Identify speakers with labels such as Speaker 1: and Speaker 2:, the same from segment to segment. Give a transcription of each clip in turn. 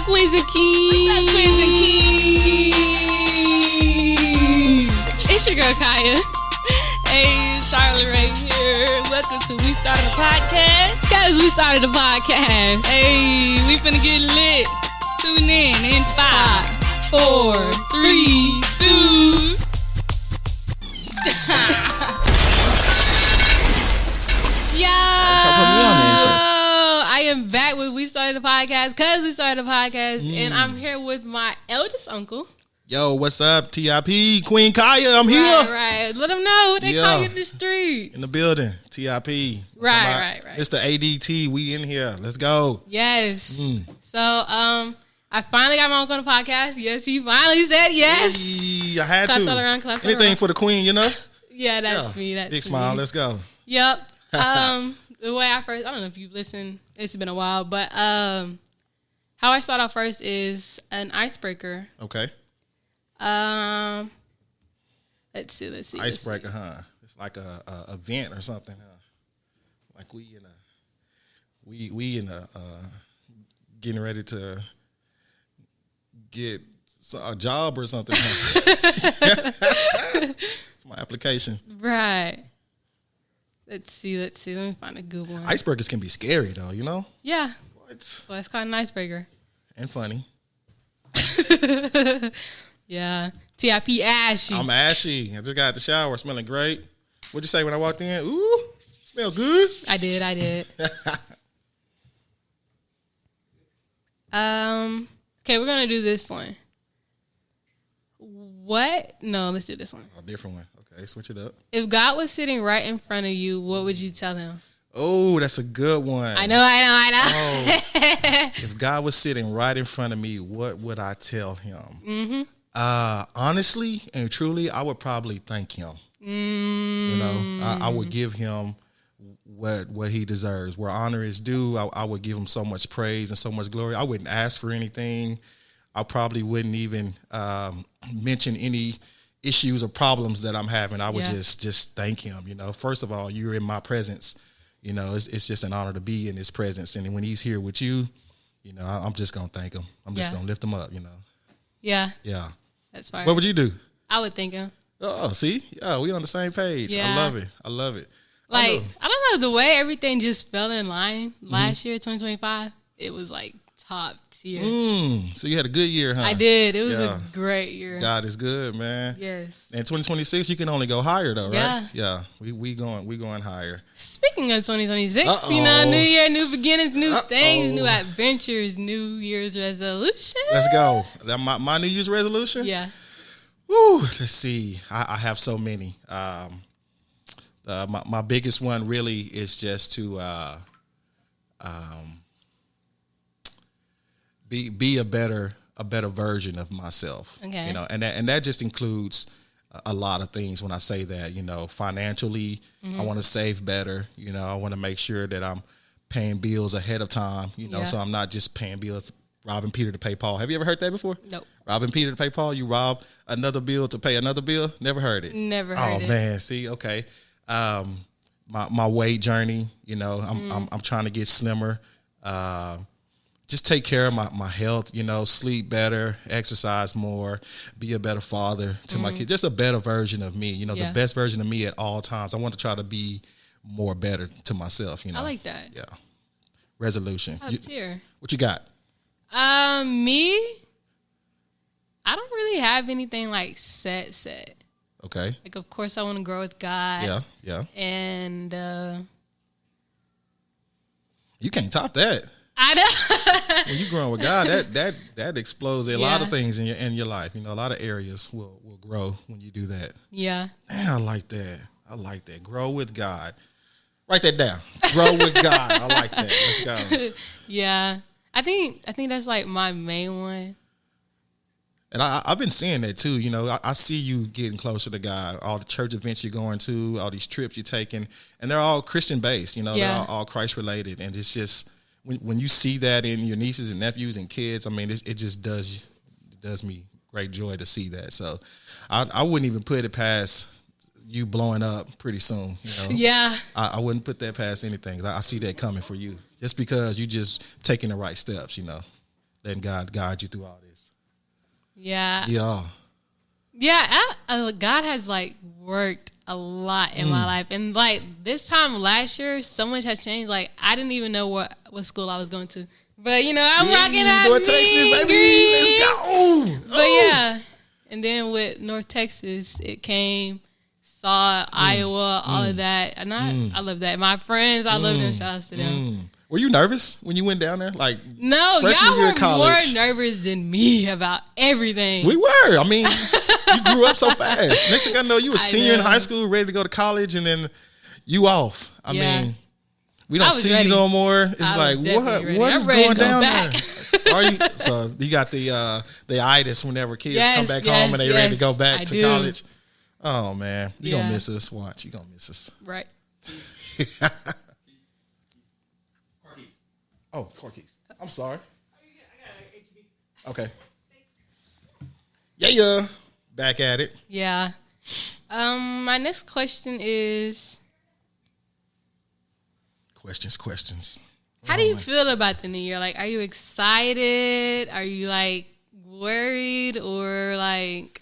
Speaker 1: up, Queens and Keys?
Speaker 2: What's up, Queens and Keys?
Speaker 1: It's your girl, Kiya.
Speaker 2: Hey, Charlotte right here. Welcome to We Started a Podcast.
Speaker 1: Because we started the podcast.
Speaker 2: Hey, we finna get lit. Tune in 5, 4, 3, 2.
Speaker 1: Yo, I am back with We Started the Podcast because we started the podcast, and I'm here with my eldest uncle.
Speaker 3: Yo, what's up, TIP? Queen Kiya, I'm here.
Speaker 1: Right. Let them know what they call you in the streets.
Speaker 3: In the building, TIP.
Speaker 1: Right.
Speaker 3: Mr. ADT, we in here. Let's go.
Speaker 1: Yes. So, I finally got my uncle on the podcast. Yes, he finally said yes.
Speaker 3: Hey, I had
Speaker 1: claps
Speaker 3: to.
Speaker 1: All around, claps
Speaker 3: Anything
Speaker 1: around.
Speaker 3: for the queen, you know?
Speaker 1: Yeah, that's me. That's
Speaker 3: big smile.
Speaker 1: me.
Speaker 3: Let's go.
Speaker 1: Yep. The way I don't know if you've listened, it's been a while, but how I start out first is an icebreaker.
Speaker 3: Okay.
Speaker 1: Let's see.
Speaker 3: Icebreaker, huh? It's like a event or something, huh? Like we in a getting ready to get a job or something. Huh? It's my application.
Speaker 1: Right. Let's see. Let me find a good one.
Speaker 3: Icebreakers can be scary though, you know?
Speaker 1: Yeah.
Speaker 3: What?
Speaker 1: Well, it's called an icebreaker.
Speaker 3: And funny.
Speaker 1: Yeah. TIP ashy.
Speaker 3: I'm ashy. I just got out the shower, smelling great. What'd you say when I walked in? Ooh, smell good.
Speaker 1: I did. Okay, we're gonna do this one. What? No, let's do this one.
Speaker 3: A different one. Okay, switch it up.
Speaker 1: If God was sitting right in front of you, what would you tell him?
Speaker 3: Oh, that's a good one.
Speaker 1: I know.
Speaker 3: Oh, if God was sitting right in front of me, what would I tell him? Mm-hmm. Honestly and truly, I would probably thank him. You know, I would give him what he deserves. Where honor is due, I would give him so much praise and so much glory. I wouldn't ask for anything. I probably wouldn't even mention any issues or problems that I'm having. I would just thank him. You know, first of all, you're in my presence. You know, it's just an honor to be in his presence. And when he's here with you, you know, I'm just going to thank him. I'm just going to lift him up, you know.
Speaker 1: Yeah.
Speaker 3: Yeah.
Speaker 1: That's fine.
Speaker 3: What would you do?
Speaker 1: I would thank him.
Speaker 3: Oh, see? Yeah, we on the same page.
Speaker 1: Yeah.
Speaker 3: I love it.
Speaker 1: Like, I don't know, the way everything just fell in line last year, 2025, it was like top tier.
Speaker 3: So you had a good year, huh?
Speaker 1: I did. It was a great year.
Speaker 3: God is good, man.
Speaker 1: Yes.
Speaker 3: And 2026, you can only go higher though, right?
Speaker 1: Yeah.
Speaker 3: Yeah. We going higher.
Speaker 1: Speaking of 2026, you know, new year, new beginnings, new things, new adventures, New Year's resolution.
Speaker 3: Let's go. That my New Year's resolution?
Speaker 1: Yeah.
Speaker 3: Woo, let's see. I have so many. My biggest one really is just to be a better version of myself.
Speaker 1: Okay.
Speaker 3: You know, and that just includes a lot of things when I say that. You know, financially, I want to save better. You know, I want to make sure that I'm paying bills ahead of time. You know, so I'm not just paying bills, robbing Peter to pay Paul. Have you ever heard that before?
Speaker 1: Nope.
Speaker 3: Robbing Peter to pay Paul. You rob another bill to pay another bill. Never heard it.
Speaker 1: Never heard it.
Speaker 3: Oh man, see, okay. My weight journey. You know, I'm trying to get slimmer. Just take care of my health, you know, sleep better, exercise more, be a better father to my kids, just a better version of me, you know, the best version of me at all times. I want to try to be more better to myself, you know.
Speaker 1: I like that.
Speaker 3: Yeah. Resolution.
Speaker 1: Top tier.
Speaker 3: What you got?
Speaker 1: Me, I don't really have anything like set.
Speaker 3: Okay.
Speaker 1: Like, of course, I want to grow with God.
Speaker 3: Yeah.
Speaker 1: And
Speaker 3: You can't top that.
Speaker 1: I know.
Speaker 3: When you growing with God, that explodes a lot of things in your life. You know, a lot of areas will grow when you do that.
Speaker 1: Yeah.
Speaker 3: Man, I like that. Grow with God. Write that down. Grow with God. I like that. Let's go.
Speaker 1: Yeah. I think that's like my main one.
Speaker 3: And I've been seeing that too. You know, I see you getting closer to God. All the church events you're going to, all these trips you're taking, and they're all Christian based. You know, they're all Christ related, and it's just when you see that in your nieces and nephews and kids, I mean, it just does me great joy to see that. So I wouldn't even put it past you blowing up pretty soon. You know?
Speaker 1: Yeah.
Speaker 3: I wouldn't put that past anything. I see that coming for you just because you just taking the right steps, you know. letting God guide you through all this.
Speaker 1: Yeah.
Speaker 3: Yeah.
Speaker 1: Yeah, God has like worked a lot in my life, and like this time last year, so much has changed. Like I didn't even know what school I was going to, but I'm rocking out
Speaker 3: North Texas, baby. Let's go.
Speaker 1: But yeah, and then with North Texas, it came, saw Iowa, all of that, and I love that. My friends, I love them. Shout outs to them.
Speaker 3: Were you nervous when you went down there? Like,
Speaker 1: no,
Speaker 3: freshman
Speaker 1: y'all
Speaker 3: year
Speaker 1: were
Speaker 3: of college?
Speaker 1: more nervous than me about everything.
Speaker 3: We were. I mean, you grew up so fast. Next thing I know, you were a senior in high school, ready to go to college, and then you off. I mean, we don't see you no more. It's like, what is going down there? Are you? So you got the itis whenever kids come back home and they ready to go back to college. Oh man, you gonna miss us. Watch, you gonna miss us.
Speaker 1: Right.
Speaker 3: Oh, car keys. I'm sorry. Okay. Yeah. Back at it.
Speaker 1: Yeah. My next question is,
Speaker 3: Questions.
Speaker 1: how do you feel about the new year? Like, are you excited? Are you like worried or like?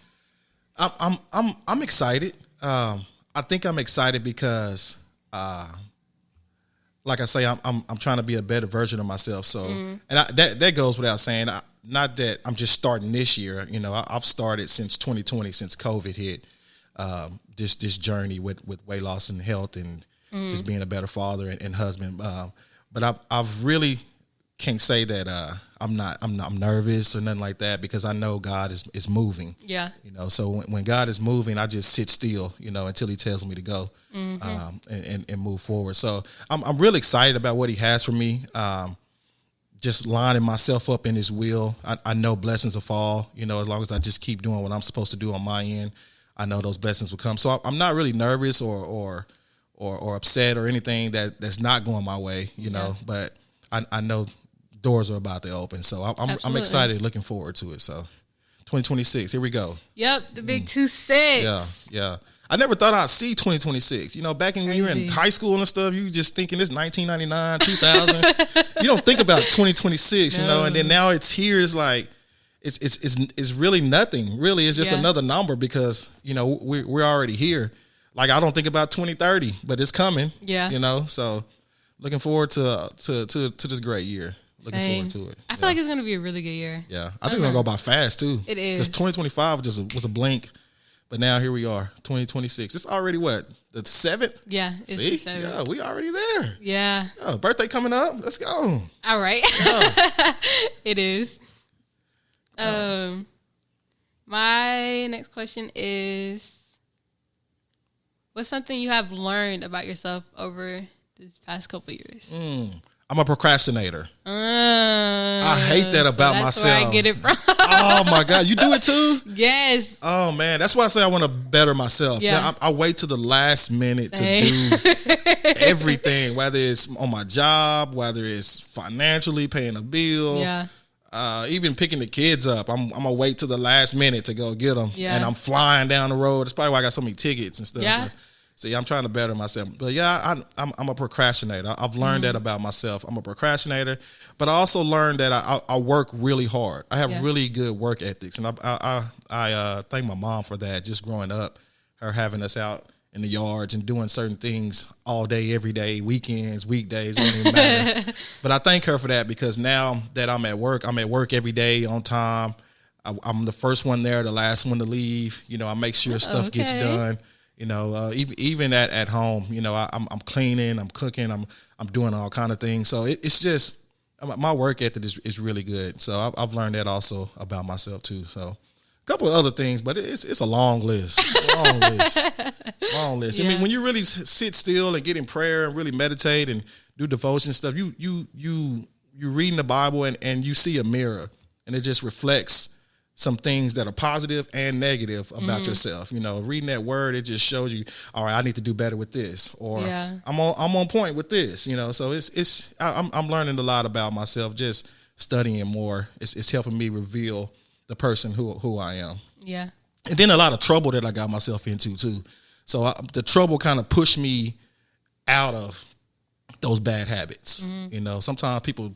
Speaker 3: I'm excited. I think I'm excited because, like I say, I'm trying to be a better version of myself. So, and that goes without saying. Not that I'm just starting this year. I've started since 2020, since COVID hit. This journey with weight loss and health and just being a better father and husband. But I've really can't say that I'm nervous or nothing like that, because I know God is moving.
Speaker 1: Yeah.
Speaker 3: So when God is moving, I just sit still, until He tells me to go, and move forward. So I'm really excited about what He has for me. Just lining myself up in His will. I know blessings will fall. As long as I just keep doing what I'm supposed to do on my end, I know those blessings will come. So I'm not really nervous or upset or anything that's not going my way. But I know doors are about to open. So I'm excited, looking forward to it. So 2026, here we go.
Speaker 1: Yep, the big 26.
Speaker 3: Yeah. I never thought I'd see 2026. Back when you were in high school and stuff, you just thinking it's 1999, 2000. You don't think about 2026, and then now it's here. It's like, it's really nothing. Really, it's just another number, because, we're already here. Like, I don't think about 2030, but it's coming. Yeah. So looking forward to this great year. Looking forward to it.
Speaker 1: I feel like it's going to be a really good year.
Speaker 3: Yeah. I think it's going to go by fast, too.
Speaker 1: It is.
Speaker 3: Because 2025 was a blink. But now here we are, 2026. It's already what? The 7th?
Speaker 1: Yeah, it's the 7th.
Speaker 3: Yeah, we already there.
Speaker 1: Yeah.
Speaker 3: Oh, birthday coming up. Let's go.
Speaker 1: All right. It is. My next question is, what's something you have learned about yourself over this past couple of years?
Speaker 3: I'm a procrastinator. I hate that about
Speaker 1: that's
Speaker 3: myself.
Speaker 1: Where I get it from.
Speaker 3: Oh my God, you do it too?
Speaker 1: Yes.
Speaker 3: Oh man, that's why I say I want to better myself.
Speaker 1: Yeah.
Speaker 3: Now, I wait to the last minute to do everything, whether it's on my job, whether it's financially paying a bill.
Speaker 1: Yeah.
Speaker 3: Even picking the kids up, I'm gonna wait to the last minute to go get them, and I'm flying down the road. That's probably why I got so many tickets and stuff.
Speaker 1: Yeah.
Speaker 3: But, see, I'm trying to better myself. But yeah, I'm a procrastinator. I've learned that about myself. I'm a procrastinator, but I also learned that I work really hard. I have really good work ethics, and I thank my mom for that. Just growing up, her having us out in the yards and doing certain things all day, every day, weekends, weekdays, don't even matter. But I thank her for that, because now that I'm at work every day on time. I'm the first one there, the last one to leave. I make sure stuff gets done. Even at home, I'm cleaning, I'm cooking, I'm doing all kind of things. So it's just, my work ethic is really good. So I've learned that also about myself too. So a couple of other things, but it's a long list. Long list.
Speaker 1: Yeah.
Speaker 3: I mean, when you really sit still and get in prayer and really meditate and do devotion and stuff, you reading the Bible and you see a mirror, and it just reflects some things that are positive and negative about yourself. Reading that word, it just shows you, all right, I need to do better with this, or I'm on point with this. So I'm learning a lot about myself, just studying more. It's helping me reveal the person who I am. Yeah. And then a lot of trouble that I got myself into too. So the trouble kind of pushed me out of those bad habits. Sometimes people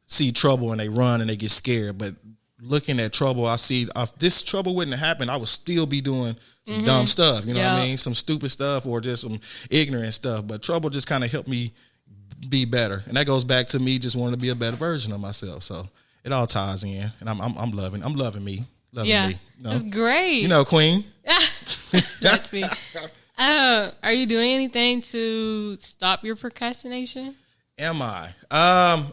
Speaker 3: see trouble and they run and they get scared. But looking at trouble, I see if this trouble wouldn't have happened, I would still be doing some dumb stuff. You know what I mean? Some stupid stuff or just some ignorant stuff. But trouble just kind of helped me be better, and that goes back to me just wanting to be a better version of myself. So it all ties in, and I'm loving me.
Speaker 1: Yeah,
Speaker 3: me, you know?
Speaker 1: That's great.
Speaker 3: You know, Queen.
Speaker 1: That's me. Are you doing anything to stop your procrastination?
Speaker 3: Am I? I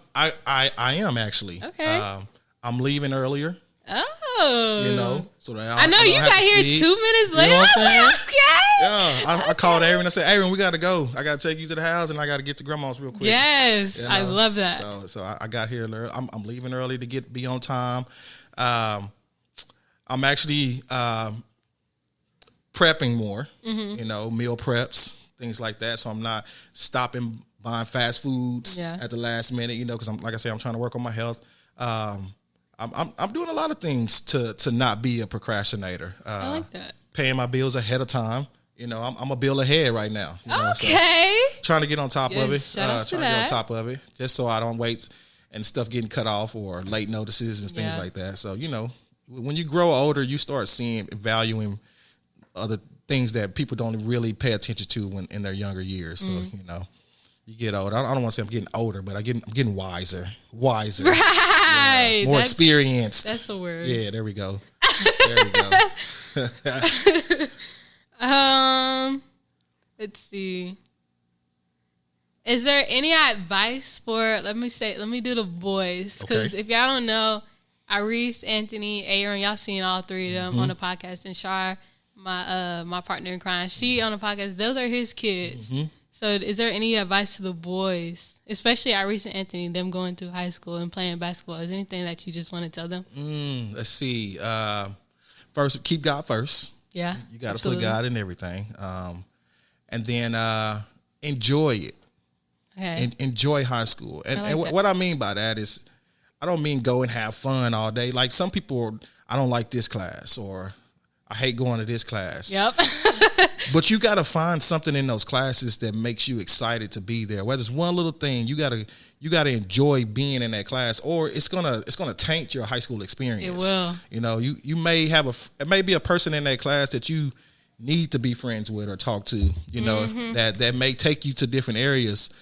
Speaker 3: am actually.
Speaker 1: Okay.
Speaker 3: I'm leaving earlier.
Speaker 1: Oh.
Speaker 3: You know, so that
Speaker 1: I know you got here 2 minutes later.
Speaker 3: You know what I'm saying?
Speaker 1: Okay.
Speaker 3: Yeah, I called Aaron. I said, Aaron, we got to go. I got to take you to the house, and I got to get to Grandma's real quick.
Speaker 1: Yes, you know? I love that.
Speaker 3: So I got here early. I'm leaving early to be on time. I'm actually prepping more. You know, meal preps, things like that. So I'm not stopping buying fast foods at the last minute. You know, because like I say, I'm trying to work on my health. I'm doing a lot of things to not be a procrastinator.
Speaker 1: I like that.
Speaker 3: Paying my bills ahead of time. You know, I'm a bill ahead right now. You know,
Speaker 1: okay.
Speaker 3: So trying to get on top of it.
Speaker 1: Trying
Speaker 3: to get on top of it, just so I don't wait and stuff getting cut off or late notices and things like that. So, you know, when you grow older, you start valuing other things that people don't really pay attention to in their younger years. So, you know. You get older. I don't want to say I'm getting older, but I'm getting wiser. Wiser.
Speaker 1: Right.
Speaker 3: Yeah, more experienced.
Speaker 1: That's a word.
Speaker 3: Yeah, there we go. There we go.
Speaker 1: Let's see. Is there any advice for, let me do the boys. Because if y'all don't know, Iris, Anthony, Aaron, y'all seen all three of them on the podcast. And Shar, my partner in crime, she on the podcast. Those are his kids. So is there any advice to the boys, especially Iris and Anthony, them going through high school and playing basketball? Is there anything that you just want to tell them?
Speaker 3: Let's see. First, keep God first.
Speaker 1: Yeah,
Speaker 3: you got to put God in everything. And then enjoy it.
Speaker 1: Okay.
Speaker 3: Enjoy high school. And what I mean by that is I don't mean go and have fun all day. Like some people, I don't like this class or I hate going to this class.
Speaker 1: Yep.
Speaker 3: But you got to find something in those classes that makes you excited to be there. Whether it's one little thing, you got to enjoy being in that class, or it's gonna taint your high school experience.
Speaker 1: It will.
Speaker 3: You know, you may have it may be a person in that class that you need to be friends with or talk to. You know, that may take you to different areas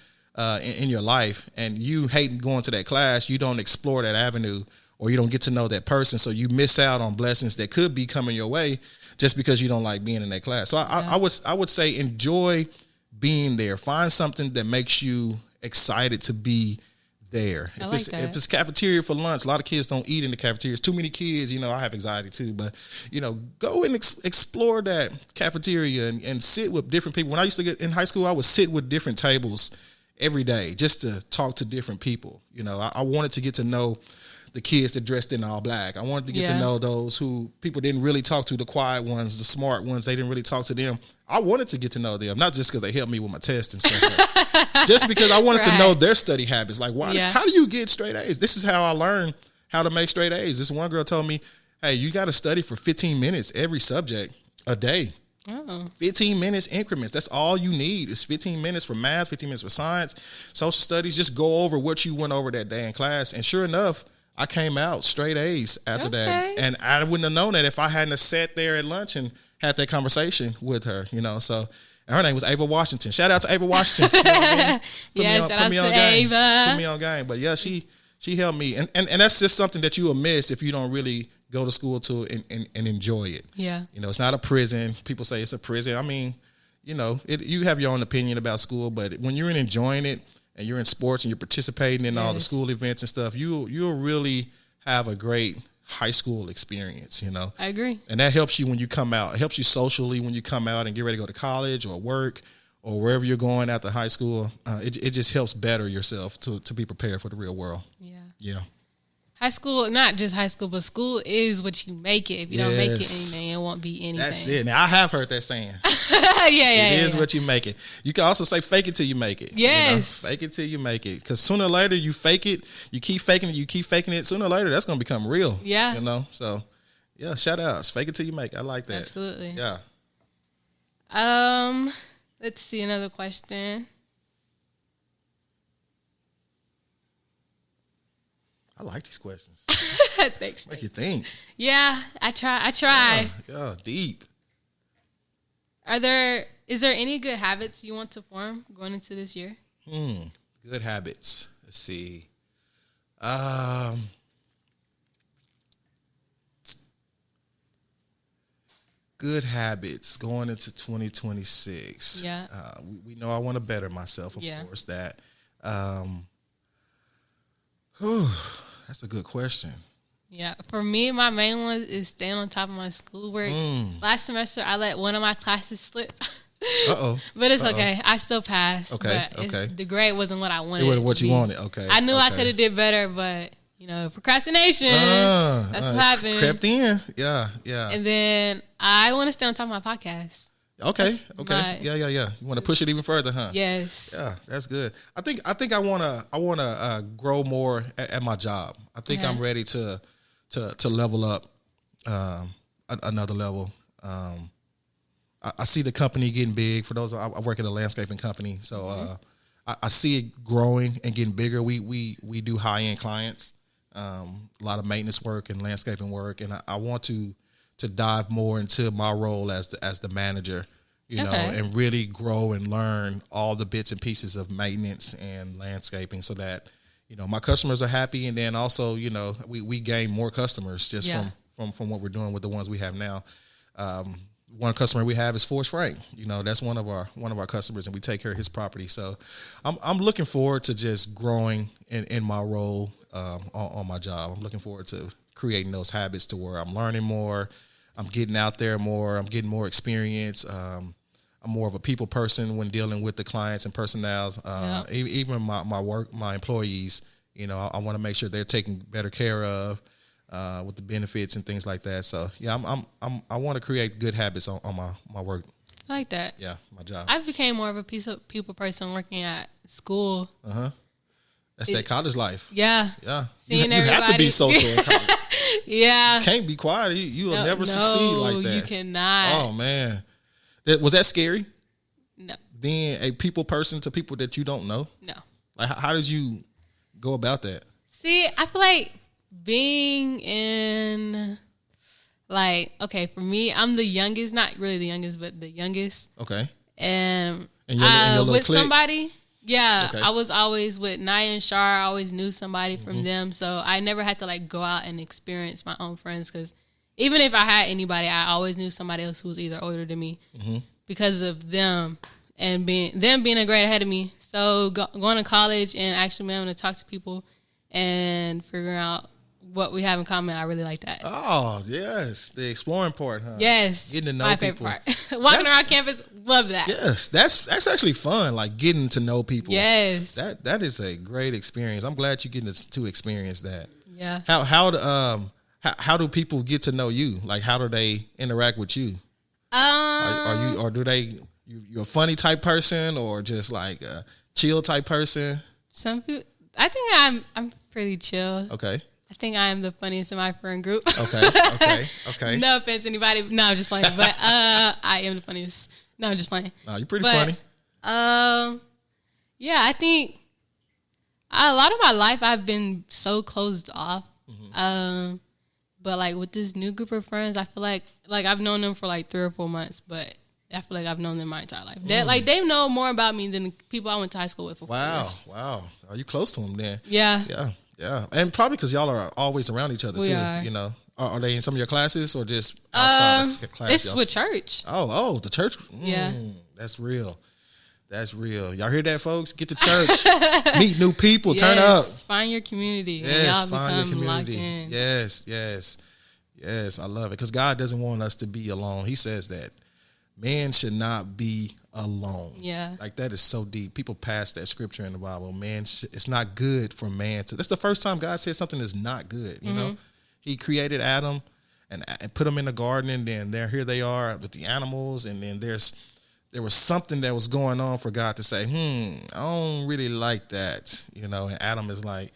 Speaker 3: in your life, and you hating going to that class, you don't explore that avenue. Or you don't get to know that person, so you miss out on blessings that could be coming your way just because you don't like being in that class. So I would say enjoy being there. Find something that makes you excited to be there. If it's cafeteria for lunch, a lot of kids don't eat in the cafeterias. Too many kids, you know, I have anxiety too. But, you know, go and explore that cafeteria and sit with different people. When I used to get in high school, I would sit with different tables every day just to talk to different people. You know, I wanted to get to know the kids that dressed in all black. I wanted to get to know those who people didn't really talk to, the quiet ones, the smart ones. They didn't really talk to them. I wanted to get to know them, not just because they helped me with my test and stuff, but just because I wanted to know their study habits. Like, why? How do you get straight A's? This is how I learned how to make straight A's. This one girl told me, hey, you got to study for 15 minutes every subject a day. 15 minutes increments. That's all you need. It's 15 minutes for math, 15 minutes for science, social studies. Just go over what you went over that day in class. And sure enough, I came out straight A's after that. And I wouldn't have known that if I hadn't have sat there at lunch and had that conversation with her, you know. So and her name was Ava Washington. Shout out to Ava Washington. You know what I mean?
Speaker 1: Shout out to Ava.
Speaker 3: Put me on game. But yeah, she helped me. And that's just something that you will miss if you don't really go to school to and enjoy it.
Speaker 1: Yeah.
Speaker 3: You know, it's not a prison. People say it's a prison. I mean, you know, you have your own opinion about school, but when you're enjoying it, and you're in sports and you're participating in all the school events and stuff, you'll really have a great high school experience, you know.
Speaker 1: I agree.
Speaker 3: And that helps you when you come out. It helps you socially when you come out and get ready to go to college or work or wherever you're going after high school. It just helps better yourself to be prepared for the real world. Yeah. Yeah. High
Speaker 1: school, not just high school, but school is what you make it. If you don't make it anything, it won't be anything.
Speaker 3: That's it. Now, I have heard that saying.
Speaker 1: It
Speaker 3: is what you make it. You can also say fake it till you make it.
Speaker 1: Yes.
Speaker 3: You know? Fake it till you make it. Because sooner or later, you fake it, you keep faking it. Sooner or later, that's going to become real.
Speaker 1: Yeah.
Speaker 3: You know? So, yeah, shout outs. Fake it till you make it. I like that.
Speaker 1: Absolutely.
Speaker 3: Yeah.
Speaker 1: Let's see another question.
Speaker 3: like these questions.
Speaker 1: Thanks.
Speaker 3: Make you think.
Speaker 1: Yeah, I try.
Speaker 3: Yeah, deep.
Speaker 1: Is there any good habits you want to form going into this year?
Speaker 3: Good habits. Let's see. Good habits going into 2026.
Speaker 1: Yeah.
Speaker 3: We know I want to better myself, of course. That. That's a good question.
Speaker 1: Yeah, for me, my main one is staying on top of my schoolwork. Last semester, I let one of my classes slip. But it's okay. I still passed.
Speaker 3: Okay.
Speaker 1: But the grade wasn't what I wanted.
Speaker 3: It wasn't what you wanted. Okay.
Speaker 1: I knew I could have did better, but procrastination. That's what happened.
Speaker 3: Crept in. Yeah.
Speaker 1: And then I want to stay on top of my podcast.
Speaker 3: Okay. Yeah. You want to push it even further, huh?
Speaker 1: Yes.
Speaker 3: Yeah, that's good. I think I wanna grow more at my job. I think I'm ready to level up another level. I see the company getting big. For those, I work at a landscaping company, so I see it growing and getting bigger. We do high end clients, a lot of maintenance work and landscaping work, and I want to dive more into my role as the manager, and really grow and learn all the bits and pieces of maintenance and landscaping, so that my customers are happy, and then also we gain more customers just from what we're doing with the ones we have now. One customer we have is Forrest Frank. That's one of our customers, and we take care of his property. So I'm looking forward to just growing in my role on my job. I'm looking forward to creating those habits to where I'm learning more. I'm getting out there more. I'm getting more experience. I'm more of a people person when dealing with the clients and personnels. Even my employees. I want to make sure they're taken better care of. With the benefits and things like that. So I want to create good habits on my work.
Speaker 1: I like that.
Speaker 3: Yeah, my job.
Speaker 1: I became more of a people person working at school.
Speaker 3: That's that college life.
Speaker 1: Yeah.
Speaker 3: You have to be social in college.
Speaker 1: Yeah.
Speaker 3: You can't be quiet. You will never succeed like that.
Speaker 1: You cannot.
Speaker 3: Oh man, was that scary?
Speaker 1: No.
Speaker 3: Being a people person to people that you don't know.
Speaker 1: No.
Speaker 3: Like how did you go about that?
Speaker 1: See, I feel like being in, for me, I'm the youngest, not really the youngest, but the youngest.
Speaker 3: Okay.
Speaker 1: And
Speaker 3: your
Speaker 1: with
Speaker 3: clique?
Speaker 1: somebody, I was always with Naya and Shar. I always knew somebody from them, so I never had to go out and experience my own friends, because even if I had anybody, I always knew somebody else who was either older than me because of them and being a grade ahead of me. So going to college and actually being able to talk to people and figuring out what we have in common, I really like that.
Speaker 3: Oh, yes. The exploring part, huh?
Speaker 1: Yes.
Speaker 3: Getting to know
Speaker 1: my
Speaker 3: people.
Speaker 1: favorite part. Walking around campus, love that.
Speaker 3: Yes. That's actually fun, getting to know people.
Speaker 1: Yes.
Speaker 3: That is a great experience. I'm glad you're getting to experience that.
Speaker 1: Yeah.
Speaker 3: How do people get to know you? How do they interact with you? You're a funny type person, or just a chill type person?
Speaker 1: Some people, I think I'm pretty chill.
Speaker 3: Okay.
Speaker 1: I think I am the funniest in my friend group.
Speaker 3: Okay.
Speaker 1: No offense to anybody. No, I'm just playing. But I am the funniest. No, I'm just playing.
Speaker 3: No, you're pretty funny.
Speaker 1: Yeah, I think a lot of my life I've been so closed off. But with this new group of friends, I feel like I've known them for 3 or 4 months, but I feel like I've known them my entire life. They know more about me than the people I went to high school with for 4 years.
Speaker 3: Wow. Are you close to them then?
Speaker 1: Yeah.
Speaker 3: Yeah, and probably because y'all are always around each other too.
Speaker 1: Are.
Speaker 3: Are they in some of your classes or just outside of class?
Speaker 1: It's with church.
Speaker 3: Oh, the church.
Speaker 1: Yeah,
Speaker 3: that's real. Y'all hear that, folks? Get to church, meet new people, turn up,
Speaker 1: find your community.
Speaker 3: Yes,
Speaker 1: and y'all
Speaker 3: find your
Speaker 1: become
Speaker 3: community.
Speaker 1: Locked in.
Speaker 3: Yes. I love it because God doesn't want us to be alone. He says that man should not be alone.
Speaker 1: Yeah.
Speaker 3: That is so deep. People pass that scripture in the Bible. Man, it's not good for man to. That's the first time God said something is not good. You know, He created Adam and put them in the garden, and then here they are with the animals, and then there was something that was going on for God to say, I don't really like that. And Adam is like,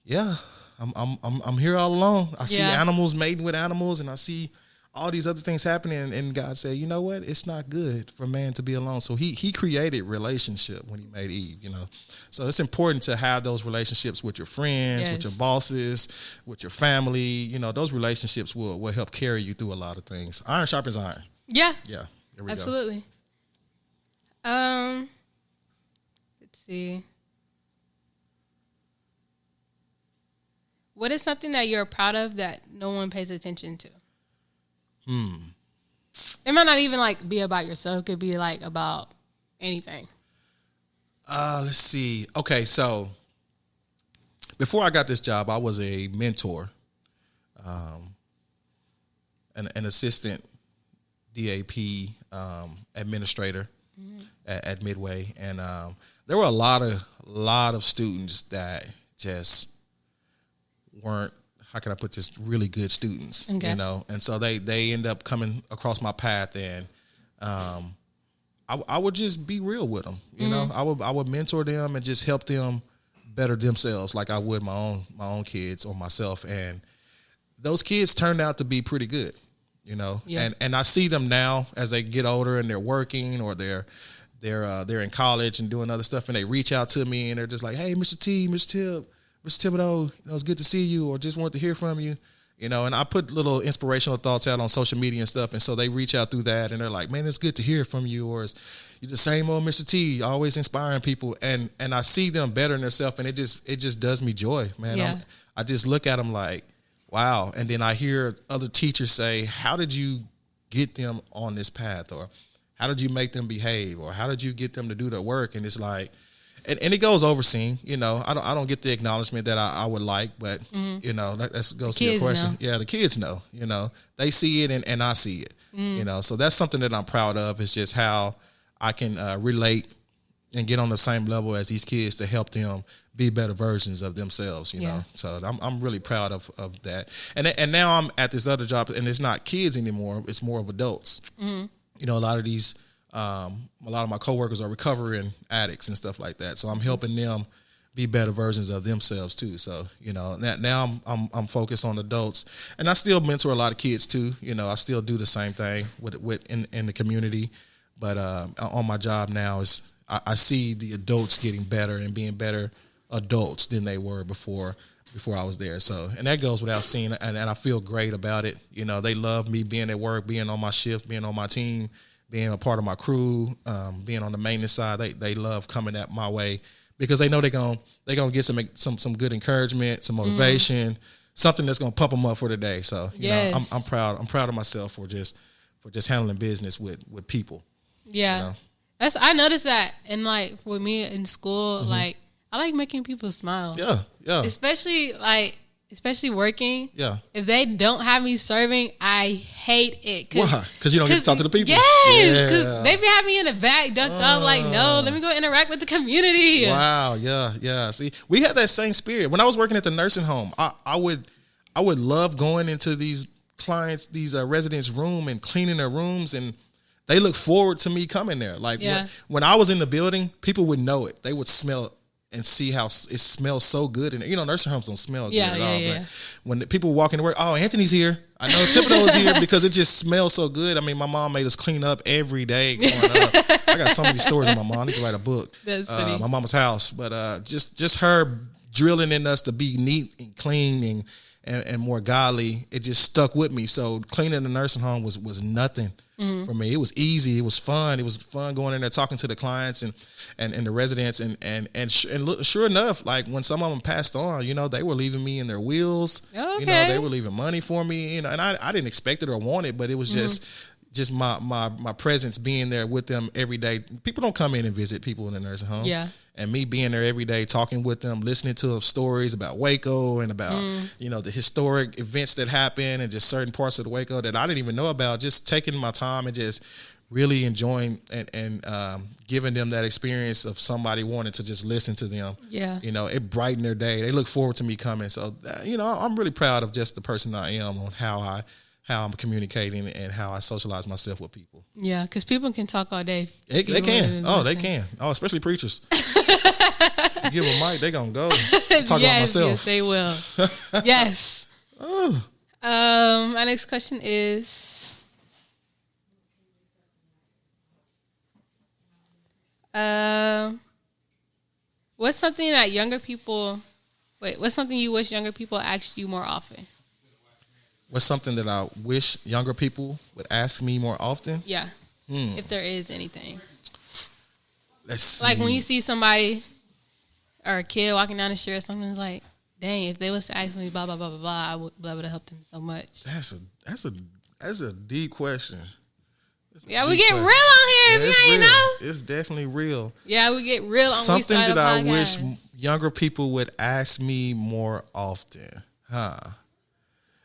Speaker 3: yeah, I'm here all alone. I see animals mating with animals, and I see all these other things happening, and God said, you know what? It's not good for man to be alone. So he created relationship when he made Eve, you know. So it's important to have those relationships with your friends, with your bosses, with your family. You know, those relationships will help carry you through a lot of things. Iron sharpens iron.
Speaker 1: Yeah.
Speaker 3: Yeah. There we
Speaker 1: Absolutely. Let's see. What is something that you're proud of that no one pays attention to? It might not even like be about yourself. It could be like about anything.
Speaker 3: Let's see. Okay, so before I got this job, I was a mentor, an assistant DAP administrator at Midway, and there were a lot of students that just weren't, how can I put this, really good students, you know, and so they end up coming across my path, and I would just be real with them, you know. I would mentor them and just help them better themselves, like I would my own kids or myself, and those kids turned out to be pretty good, you know. And I see them now as they get older and they're working or they're in college and doing other stuff, and they reach out to me and they're just like, hey, Mr. T, Mr. Tip, Mr. Thibodeau, you know, it's good to see you, or just want to hear from you, you know. And I put little inspirational thoughts out on social media and stuff, and so they reach out through that, and they're like, man, it's good to hear from you, or you're the same old Mr. T, always inspiring people, and I see them bettering themselves, and it just does me joy, man. I just look at them like, wow. And then I hear other teachers say, how did you get them on this path, or how did you make them behave, or how did you get them to do their work? And it's like, and it goes overseen, you know. I don't get the acknowledgement that I would like, but you know, that goes to your question. Yeah, the kids know, you know, they see it and I see it, you know. So that's something that I'm proud of, is just how I can relate and get on the same level as these kids to help them be better versions of themselves, you know. So I'm really proud of that. And now I'm at this other job, and it's not kids anymore; it's more of adults. You know, a lot of my coworkers are recovering addicts and stuff like that. So I'm helping them be better versions of themselves too. So, you know, now I'm focused on adults, and I still mentor a lot of kids too. You know, I still do the same thing with in the community, but on my job now is I see the adults getting better and being better adults than they were before I was there. So, and that goes without saying, and I feel great about it. You know, they love me being at work, being on my shift, being on my team, being a part of my crew, being on the maintenance side. They love coming at my way because they know they're gonna get some good encouragement, some motivation, something that's gonna pump them up for the day. So you know, I'm proud of myself for just handling business with people. Yeah, you know?
Speaker 1: I noticed that, and like for me in school, like I like making people smile. Yeah. Especially working. Yeah. If they don't have me serving, I hate it.
Speaker 3: Why? Because you don't get to talk to the people.
Speaker 1: Yes, because they be having me in the back, dunked up. Like, no, let me go interact with the community.
Speaker 3: Wow. Yeah. See, we had that same spirit when I was working at the nursing home. I would love going into these clients, these residents' room and cleaning their rooms, and they look forward to me coming there. Like when I was in the building, people would know it. They would smell it and see how it smells so good. And, you know, nursing homes don't smell good at all. But when the people walk into work, oh, Anthony's here. I know Thibodeau is here because it just smells so good. I mean, my mom made us clean up every day growing up. I got so many stories of my mom. I need to write a book.
Speaker 1: That's funny.
Speaker 3: My mama's house. But just her drilling in us to be neat and clean and more godly, it just stuck with me. So cleaning the nursing home was nothing for me. It was easy. It was fun. It was fun going in there talking to the clients and the residents and sure enough, like when some of them passed on, you know, they were leaving me in their wheels. Okay. You know, they were leaving money for me. You know, and I didn't expect it or want it, but it was just my presence being there with them every day. People don't come in and visit people in the nursing home. Yeah. And me being there every day, talking with them, listening to stories about Waco and about, you know, the historic events that happen and just certain parts of the Waco that I didn't even know about, just taking my time and just really enjoying and giving them that experience of somebody wanting to just listen to them. Yeah. You know, it brightened their day. They look forward to me coming. So, you know, I'm really proud of just the person I am on how I'm communicating and how I socialize myself with people.
Speaker 1: Yeah, because people can talk all day.
Speaker 3: They can. Oh, they can. Oh, especially preachers. You give them a mic, they gonna go talk about myself.
Speaker 1: Yes, they will. Yes. My next question is, What's something that younger people? Wait, what's something you wish younger people asked you more often?
Speaker 3: What's something that I wish younger people would ask me more often?
Speaker 1: Yeah, if there is anything.
Speaker 3: Let's see.
Speaker 1: Like when you see somebody or a kid walking down the street or something, it's like, dang, if they was to ask me blah blah blah blah blah, I would be able to help them so much.
Speaker 3: That's a deep question.
Speaker 1: Yeah, we get real on here. If you ain't know,
Speaker 3: it's definitely real.
Speaker 1: Yeah, we get real on
Speaker 3: something that I wish
Speaker 1: podcast.
Speaker 3: younger people would ask me more often.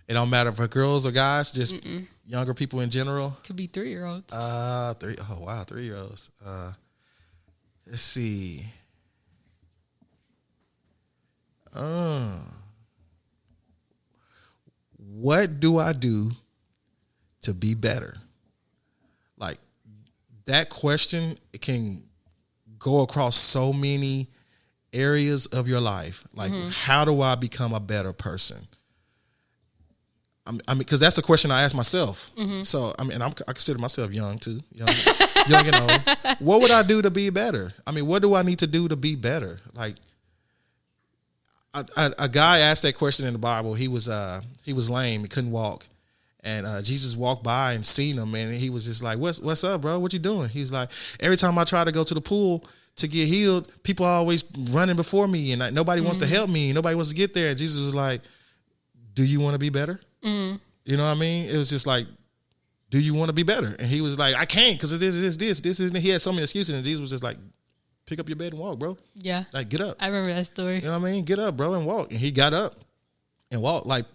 Speaker 3: It don't matter if it's girls or guys, just younger people in general.
Speaker 1: Could be 3-year-olds.
Speaker 3: 3-year-olds. Let's see. What do I do to be better? Like that question, it can go across so many areas of your life. Like, how do I become a better person? I mean, because that's the question I ask myself. So, I mean, I consider myself young too, young and old. What would I do to be better? I mean, what do I need to do to be better? Like, a guy asked that question in the Bible. He was lame. He couldn't walk. And Jesus walked by and seen him, and he was just like, "What's up, bro? What you doing?" He's like, "Every time I try to go to the pool to get healed, people are always running before me, and nobody wants to help me. Nobody wants to get there." And Jesus was like, "Do you want to be better?" You know what I mean? It was just like, "Do you want to be better?" And he was like, "I can't because of this isn't." He had so many excuses, and Jesus was just like, "Pick up your bed and walk, bro.
Speaker 1: Yeah,
Speaker 3: like get up."
Speaker 1: I remember that story.
Speaker 3: You know what I mean? Get up, bro, and walk. And he got up and walked. Like,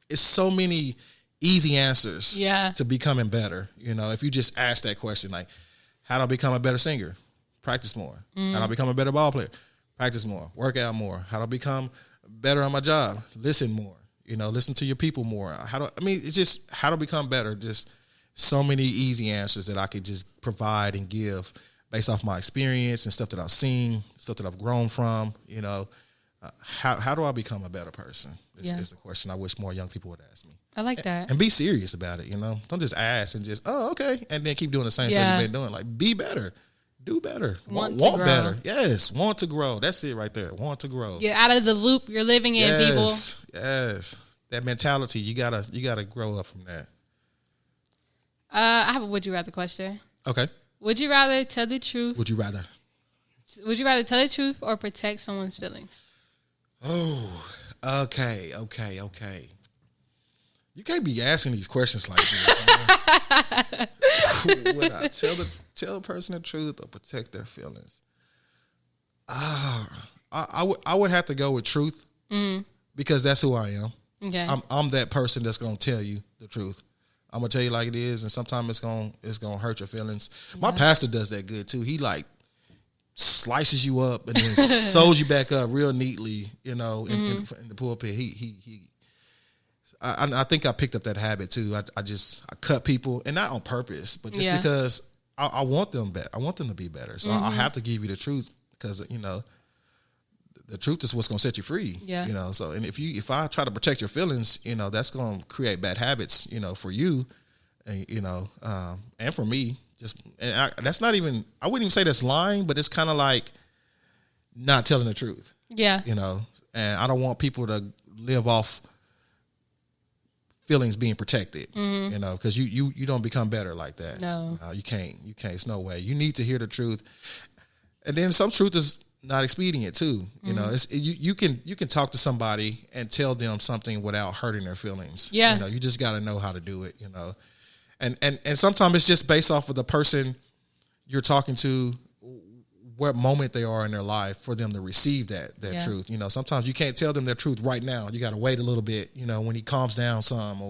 Speaker 3: it's so many easy answers to becoming better. You know, if you just ask that question, like, how do I become a better singer? Practice more. How do I become a better ball player? Practice more. Work out more. How do I become better on my job? Listen more. You know, listen to your people more. It's just how to become better. Just so many easy answers that I could just provide and give based off my experience and stuff that I've seen, stuff that I've grown from. You know, how do I become a better person? Is a question I wish more young people would ask me.
Speaker 1: I like that.
Speaker 3: And be serious about it, you know. Don't just ask and just, oh, okay, and then keep doing the same stuff you've been doing. Like, be better. Do better. Want better. Yes, want to grow. That's it right there. Want to grow.
Speaker 1: Get out of the loop you're living in, people.
Speaker 3: Yes. That mentality, you gotta grow up from that.
Speaker 1: I have a would you rather question.
Speaker 3: Okay.
Speaker 1: Would you rather tell the truth?
Speaker 3: Would you rather
Speaker 1: tell the truth or protect someone's feelings?
Speaker 3: Oh, okay. You can't be asking these questions like that. Would I tell a person the truth or protect their feelings? I would have to go with truth because that's who I am.
Speaker 1: Okay.
Speaker 3: I'm that person that's gonna tell you the truth. I'm gonna tell you like it is, and sometimes it's gonna hurt your feelings. My pastor does that good too. He like slices you up and then sews you back up real neatly, you know, in the pulpit. I think I picked up that habit too. I cut people, and not on purpose, but just because I want them better. I want them to be better. So I have to give you the truth because, you know, the truth is what's going to set you free. Yeah. You know, so, and if I try to protect your feelings, you know, that's going to create bad habits, you know, for you, and, you know, and for me. That's not even, I wouldn't even say that's lying, but it's kind of like not telling the truth. Yeah. You know, and I don't want people to live off feelings being protected, you know, because you don't become better like that. No, you can't. It's no way. You need to hear the truth, and then some truth is not expedient too. You know, you can talk to somebody and tell them something without hurting their feelings. Yeah, you know, you just got to know how to do it. You know, and sometimes it's just based off of the person you're talking to, what moment they are in their life for them to receive that truth. You know, sometimes you can't tell them their truth right now. You got to wait a little bit, you know, when he calms down some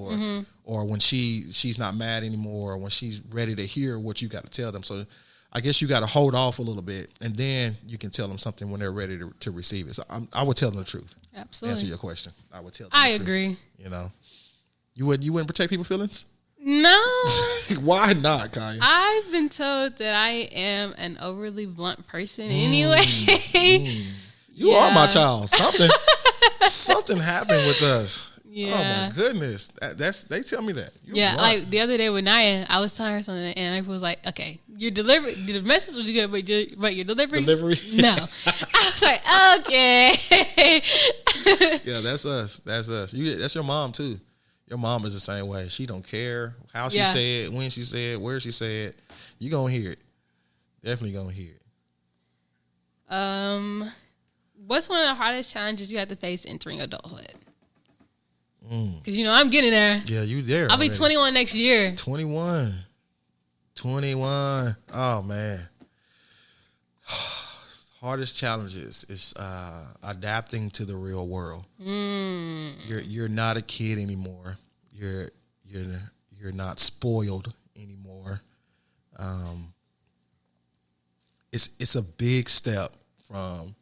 Speaker 3: or when she's not mad anymore, or when she's ready to hear what you got to tell them. So I guess you got to hold off a little bit, and then you can tell them something when they're ready to receive it. So I would tell them the truth. Absolutely. Answer your question. I would tell them the truth. I agree. You know, you wouldn't protect people's feelings?
Speaker 1: No.
Speaker 3: Why not, Kiya?
Speaker 1: I've been told that I am an overly blunt person anyway.
Speaker 3: You are my child. Something happened with us.
Speaker 1: Yeah.
Speaker 3: Oh my goodness. They tell me that.
Speaker 1: Yeah, like the other day with Naya, I was telling her something, and I was like, "Okay, your delivery, the message was good, but your delivery, no." I was like, "Okay."
Speaker 3: Yeah, that's us. That's us. That's your mom too. Your mom is the same way. She don't care how she said, when she said, where she said. You gonna hear it. Definitely gonna hear it.
Speaker 1: What's one of the hardest challenges you have to face entering adulthood? Because I'm getting there.
Speaker 3: Yeah, you there.
Speaker 1: I'll be 21 next year.
Speaker 3: 21. Oh man. Hardest challenges is adapting to the real world. You're not a kid anymore. You're not spoiled anymore. It's a big step from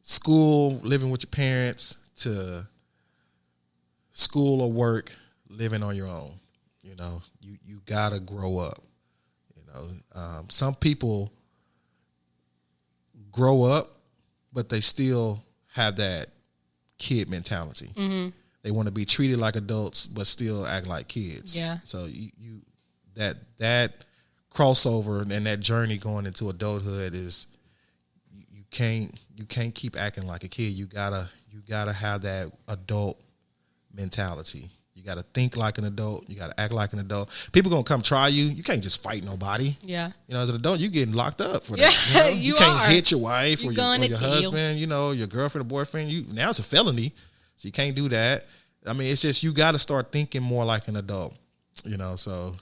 Speaker 3: school, living with your parents, to school or work, living on your own. You gotta grow up. Some people grow up, but they still have that kid mentality. They want to be treated like adults, but still act like kids.
Speaker 1: Yeah.
Speaker 3: So you that crossover and that journey going into adulthood is you can't keep acting like a kid. You gotta have that adult mentality. You gotta think like an adult. You gotta act like an adult. People gonna come try you. You can't just fight nobody.
Speaker 1: Yeah.
Speaker 3: As an adult, you getting locked up for that.
Speaker 1: Yeah,
Speaker 3: you can't
Speaker 1: are.
Speaker 3: hit your wife or your
Speaker 1: jail.
Speaker 3: husband. Your girlfriend or boyfriend. Now it's a felony, so you can't do that. I mean, it's just you got to start thinking more like an adult. So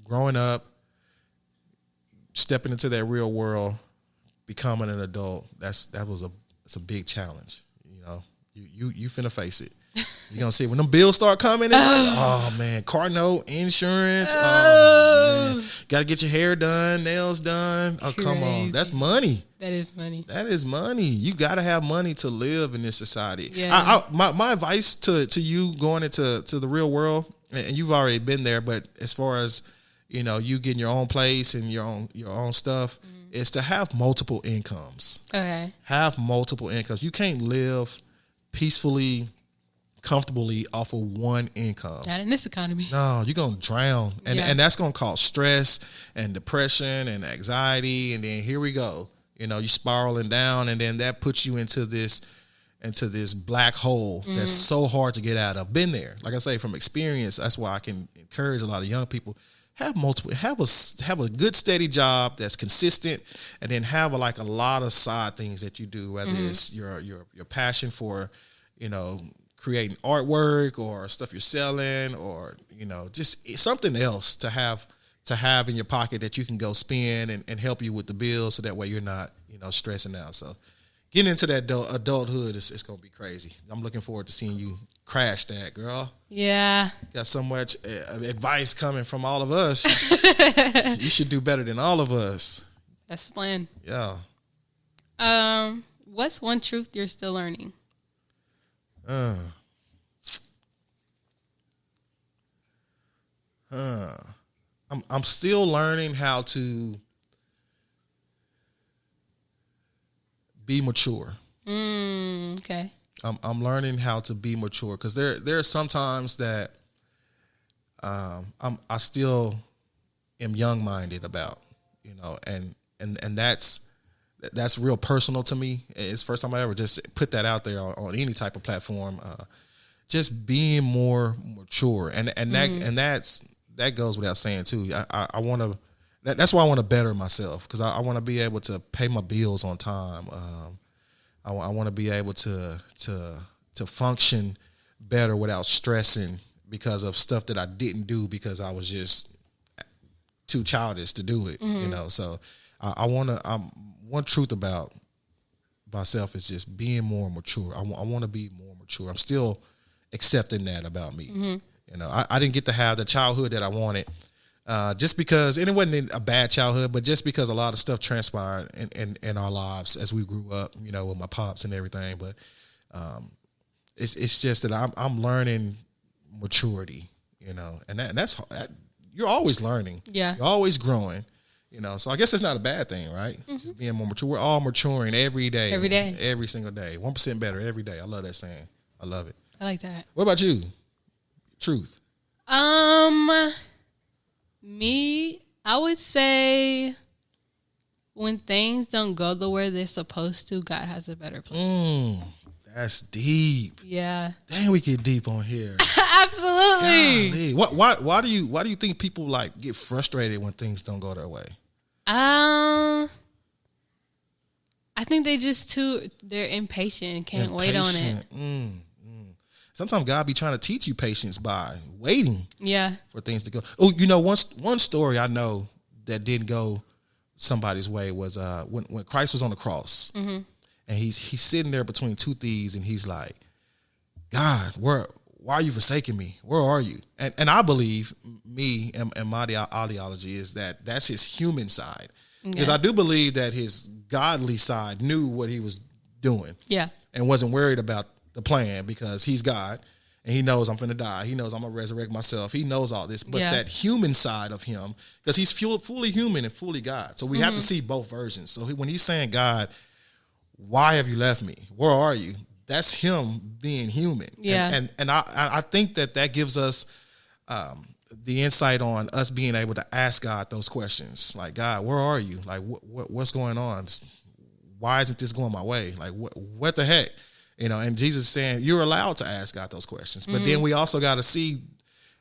Speaker 3: growing up, stepping into that real world, becoming an adult, it's a big challenge. You finna face it. You're gonna see when them bills start coming in, oh man, car note, insurance, oh man. Gotta get your hair done, nails done. Oh,
Speaker 1: Crazy.
Speaker 3: come on. That's money.
Speaker 1: That is money.
Speaker 3: That is money. You gotta have money to live in this society.
Speaker 1: Yeah.
Speaker 3: My advice to you going into the real world, and you've already been there, but as far as you getting your own place and your own stuff, is to have multiple incomes.
Speaker 1: Okay.
Speaker 3: Have multiple incomes. You can't live peacefully, comfortably off of one income.
Speaker 1: Not in this economy.
Speaker 3: No, you're gonna drown, and that's gonna cause stress and depression and anxiety, and then here we go. You spiraling down, and then that puts you into this black hole that's so hard to get out of. Been there, like I say, from experience. That's why I can encourage a lot of young people. Have a good steady job that's consistent, and then have a lot of side things that you do, whether it's your passion for, creating artwork or stuff you're selling, or just something else to have in your pocket that you can go spend and help you with the bills, so that way you're not stressing out. So getting into that adulthood is gonna be crazy. I'm looking forward to seeing you crash that, girl.
Speaker 1: Yeah.
Speaker 3: Got so much advice coming from all of us. You should do better than all of us.
Speaker 1: That's the plan.
Speaker 3: Yeah.
Speaker 1: What's one truth you're still learning?
Speaker 3: I'm still learning how to be mature.
Speaker 1: Okay.
Speaker 3: I'm learning how to be mature, because there are some times that I still am young minded about, and that's real personal to me. It's the first time I ever just put that out there on any type of platform. Just being more mature, and that goes without saying too. I want to. That's why I want to better myself, because I want to be able to pay my bills on time. I want to be able to function better without stressing because of stuff that I didn't do because I was just too childish to do it. So I want to. One truth about myself is just being more mature. I want to be more mature. I'm still accepting that about me. I didn't get to have the childhood that I wanted. Just because, and it wasn't a bad childhood, but just because a lot of stuff transpired in our lives as we grew up, with my pops and everything. But it's just that I'm learning maturity, and that's you're always learning.
Speaker 1: Yeah,
Speaker 3: you're always growing, So I guess it's not a bad thing, right? Just being more mature. We're all maturing every day, every single day, 1% better every day. I love that saying. I love it.
Speaker 1: I like that.
Speaker 3: What about you? Truth.
Speaker 1: Me, I would say when things don't go the way they're supposed to, God has a better plan.
Speaker 3: That's deep.
Speaker 1: Yeah.
Speaker 3: Dang, we get deep on here.
Speaker 1: Absolutely.
Speaker 3: Golly. Why do you think people like get frustrated when things don't go their way?
Speaker 1: I think they're impatient and can't wait on it.
Speaker 3: Sometimes God be trying to teach you patience by waiting.
Speaker 1: Yeah.
Speaker 3: For things to go. Oh, one story I know that didn't go somebody's way was when Christ was on the cross, and he's sitting there between two thieves, and he's like, God, why are you forsaking me? Where are you? And I believe and my ideology is that's his human side, because I do believe that his godly side knew what he was doing, and wasn't worried about the plan, because he's God. And he knows I'm finna die. He knows I'm gonna resurrect myself. He knows all this. But that human side of him, because he's fully human and fully God. So we have to see both versions. So when he's saying, God, why have you left me? Where are you? That's him being human.
Speaker 1: Yeah.
Speaker 3: And I think that gives us the insight on us being able to ask God those questions. Like, God, where are you? Like, what's going on? Why isn't this going my way? Like, what the heck? And Jesus is saying you're allowed to ask God those questions. But then we also got to see,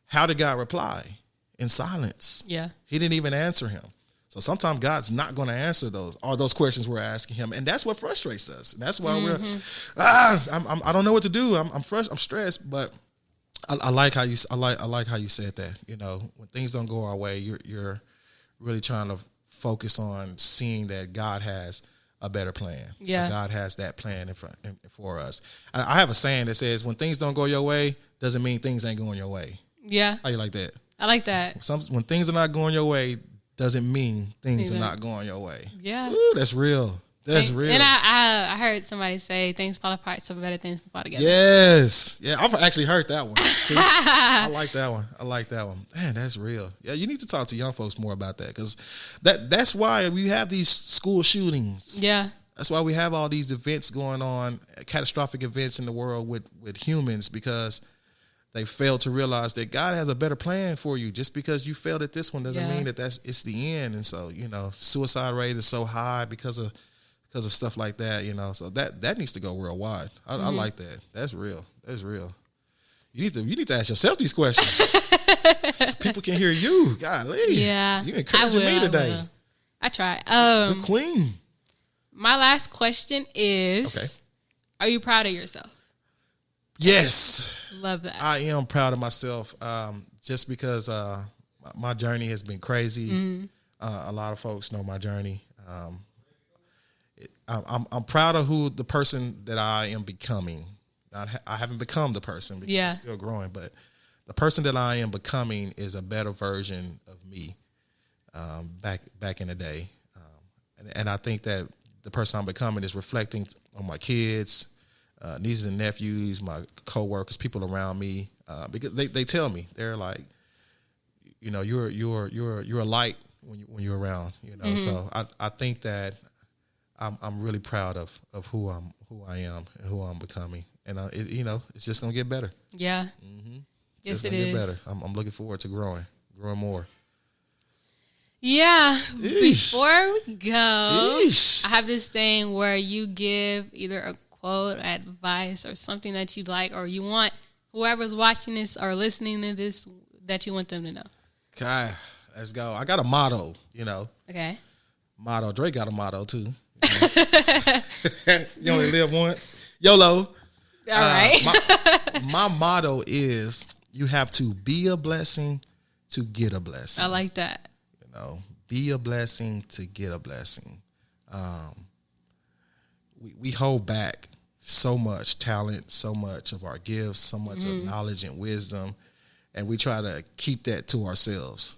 Speaker 3: how did God reply? In silence. Yeah. He didn't even answer him. So sometimes God's not going to answer those questions we're asking him. And that's what frustrates us. And that's why I don't know what to do. I'm stressed, but I like how you said that. When things don't go our way, you're really trying to focus on seeing that God has a better plan. Yeah. God has that plan for us. I have a saying that says, when things don't go your way, doesn't mean things ain't going your way. Yeah. How you like that?
Speaker 1: I like that.
Speaker 3: When things are not going your way, doesn't mean things are not going your way.
Speaker 1: Yeah.
Speaker 3: Ooh, that's real. That's real.
Speaker 1: And I heard somebody say things fall apart so better things fall together.
Speaker 3: Yes. Yeah, I've actually heard that one. See? I like that one. Man, that's real. Yeah, you need to talk to young folks more about that, because that's why we have these school shootings. Yeah. That's why we have all these events going on, catastrophic events in the world with humans, because they fail to realize that God has a better plan for you. Just because you failed at this one doesn't mean that it's the end. And so, suicide rate is so high because of stuff like that, so that needs to go real wide. I like that. That's real. That's real. You need to ask yourself these questions. People can hear you. Golly. Yeah. You encouraging me today.
Speaker 1: I try.
Speaker 3: The queen.
Speaker 1: My last question is, Are you proud of yourself?
Speaker 3: Yes.
Speaker 1: Love that.
Speaker 3: I am proud of myself, just because my journey has been crazy. A lot of folks know my journey. I'm proud of the person that I am becoming. I haven't become the person, because I'm still growing, but the person that I am becoming is a better version of me back in the day. And I think that the person I'm becoming is reflecting on my kids, nieces and nephews, my coworkers, people around me, because they tell me, they're like, you're a light when you're around, So I think that I'm really proud of who I am and who I'm becoming, and it's just gonna get better. Yeah. Yes, it is. Get better. I'm looking forward to growing more.
Speaker 1: Yeah. Eesh. Before we go, I have this thing where you give either a quote, advice, or something that you like, or you want whoever's watching this or listening to this that you want them to know.
Speaker 3: Okay, let's go. I got a motto. Okay. Motto. Drake got a motto too. You only live once. YOLO. All right. My motto is, you have to be a blessing to get a blessing.
Speaker 1: I like that.
Speaker 3: Be a blessing to get a blessing. We hold back so much talent, so much of our gifts, so much of knowledge and wisdom, and we try to keep that to ourselves.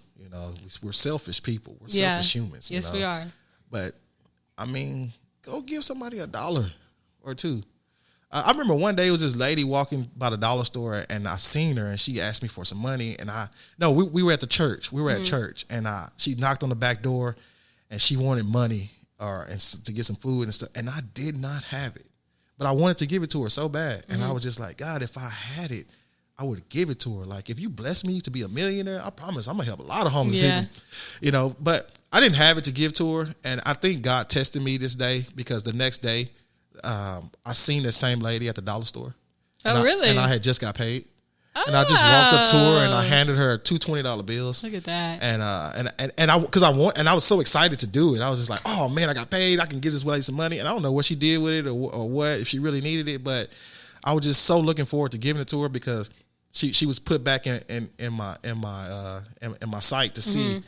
Speaker 3: We're selfish people. We're selfish humans.
Speaker 1: Yes, we are.
Speaker 3: But go give somebody $1 or $2. I remember one day, it was this lady walking by the dollar store, and I seen her, and she asked me for some money. And we were at the church. We were at church, and she knocked on the back door, and she wanted money to get some food and stuff. And I did not have it, but I wanted to give it to her so bad. And I was just like, God, if I had it, I would give it to her. Like, if you bless me to be a millionaire, I promise I'm going to help a lot of homeless people. You know, but I didn't have it to give to her. And I think God tested me this day because the next day, I seen the same lady at the dollar store.
Speaker 1: Really?
Speaker 3: And I had just got paid. And I just walked up to her and I handed her two $20 bills.
Speaker 1: Look at that.
Speaker 3: And I was so excited to do it. I was just like, oh man, I got paid. I can give this lady some money. And I don't know what she did with it or what, if she really needed it, but I was just so looking forward to giving it to her because she was put back in my sight to see.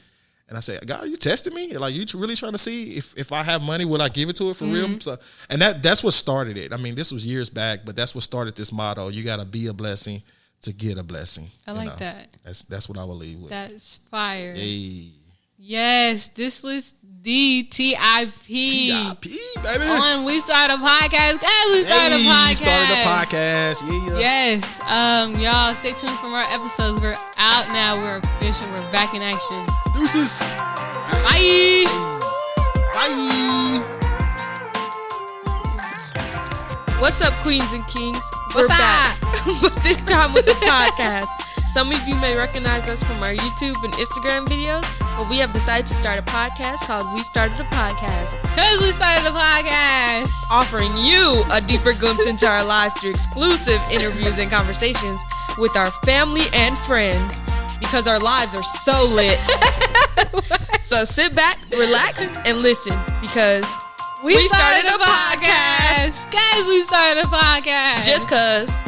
Speaker 3: And I said, God, are you testing me? Like, you really trying to see if I have money, will I give it to her for real? So, and that's what started it. I mean, this was years back, but that's what started this motto. You got to be a blessing to get a blessing.
Speaker 1: I like that.
Speaker 3: That's what I will leave with.
Speaker 1: That's fire.
Speaker 3: Hey.
Speaker 1: Yes, this was the TIP.
Speaker 3: TIP, baby.
Speaker 1: On We Started a Podcast. Guys, we started a podcast.
Speaker 3: Started a podcast. Yeah.
Speaker 1: Yes. Y'all stay tuned for more episodes. We're out now. We're official. We're back in action.
Speaker 3: Deuces.
Speaker 1: Bye.
Speaker 3: Bye.
Speaker 2: What's up, queens and kings?
Speaker 1: What's
Speaker 2: We're
Speaker 1: up?
Speaker 2: back. But this time with the podcast. Some of you may recognize us from our YouTube and Instagram videos, but we have decided to start a podcast called We Started a Podcast.
Speaker 1: Because we started a podcast.
Speaker 2: Offering you a deeper glimpse into our lives through exclusive interviews and conversations with our family and friends, because our lives are so lit. So sit back, relax, and listen, because
Speaker 1: we started a podcast. Guys, we started a podcast.
Speaker 2: Just cause.